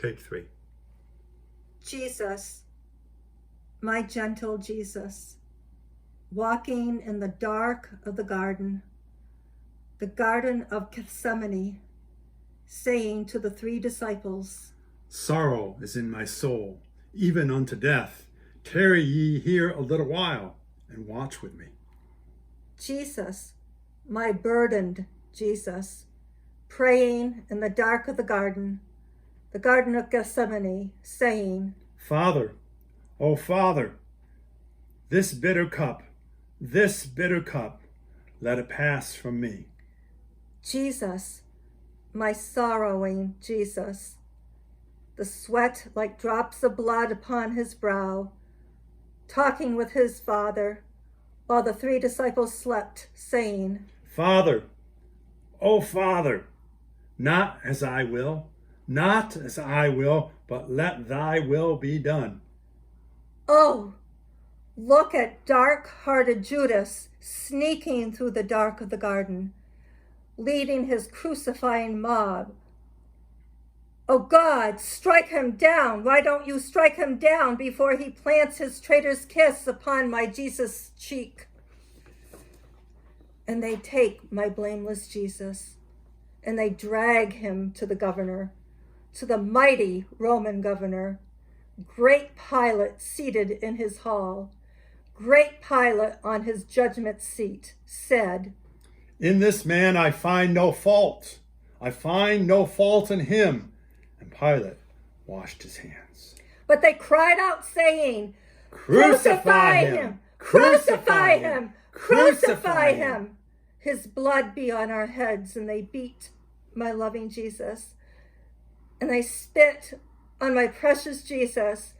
Take 3. Jesus, my gentle Jesus, walking in the dark of the Garden of Gethsemane, saying to the 3 disciples, Sorrow is in my soul, even unto death. Tarry ye here a little while, and watch with me. Jesus, my burdened Jesus, praying in the dark of the Garden of Gethsemane, saying, Father, O Father, this bitter cup, let it pass from me. Jesus, my sorrowing Jesus, the sweat like drops of blood upon his brow, talking with his Father, while the 3 disciples slept, saying, Father, O Father, not as I will, but let thy will be done. Oh, look at dark-hearted Judas sneaking through the dark of the garden, leading his crucifying mob. Oh God, strike him down. Why don't you strike him down before he plants his traitor's kiss upon my Jesus' cheek? And they take my blameless Jesus, and they drag him to the governor, to the mighty Roman governor, great Pilate seated in his hall. Great Pilate on his judgment seat said, In this man I find no fault. I find no fault in him. And Pilate washed his hands. But they cried out, saying, Crucify him! Crucify him! Crucify him! His blood be on our heads. And they beat my loving Jesus. And they spit on my precious Jesus.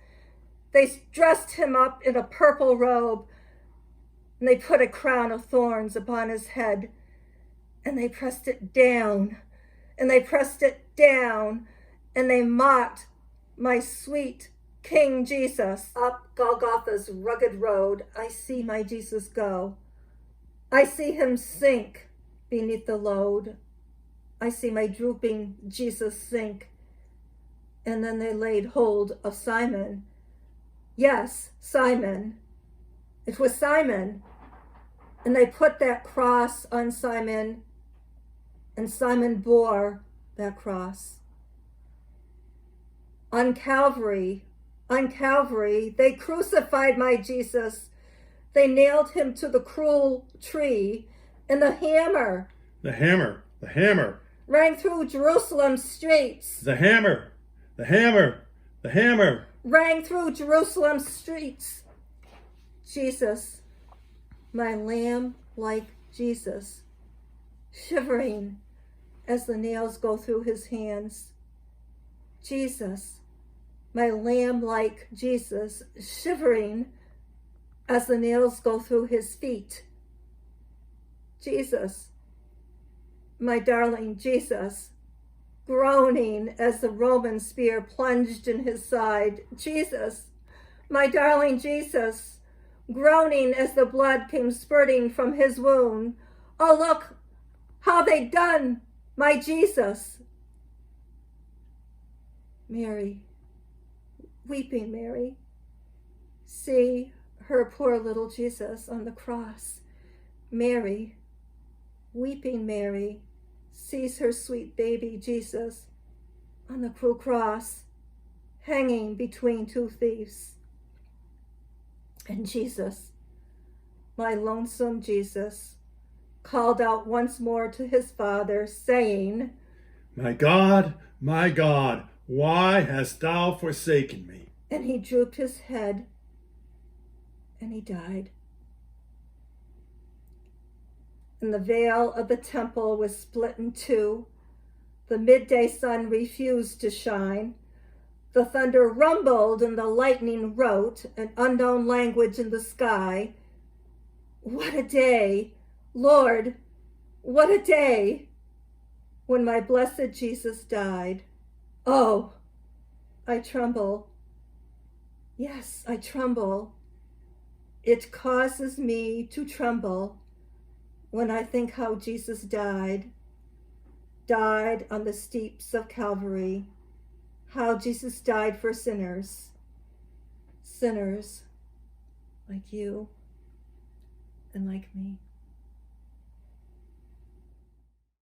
They dressed him up in a purple robe. And they put a crown of thorns upon his head. And they pressed it down. And they pressed it down. And they mocked my sweet King Jesus. Up Golgotha's rugged road, I see my Jesus go. I see him sink beneath the load. I see my drooping Jesus sink. And then they laid hold of Simon. Yes, Simon. It was Simon. And they put that cross on Simon, and Simon bore that cross. On Calvary, they crucified my Jesus. They nailed him to the cruel tree, and the hammer rang through Jerusalem's streets. The hammer rang through Jerusalem's streets. Jesus, my lamb-like Jesus, shivering as the nails go through his hands. Jesus, my lamb-like Jesus, shivering as the nails go through his feet. Jesus, my darling Jesus, groaning as the Roman spear plunged in his side. Jesus, my darling Jesus, groaning as the blood came spurting from his wound. Oh, look how they done my Jesus. Mary, weeping Mary, see her poor little Jesus on the cross. Mary, weeping Mary, sees her sweet baby Jesus on the cruel cross, hanging between 2 thieves. And Jesus, my lonesome Jesus, called out once more to his Father, saying, my God, why hast thou forsaken me? And he drooped his head, and he died. And the veil of the temple was split in 2. The midday sun refused to shine. The thunder rumbled and the lightning wrote an unknown language in the sky. What a day, Lord, what a day, when my blessed Jesus died. Oh, I tremble. Yes, I tremble. It causes me to tremble when I think how Jesus died on the steeps of Calvary, how Jesus died for sinners. Sinners like you and like me.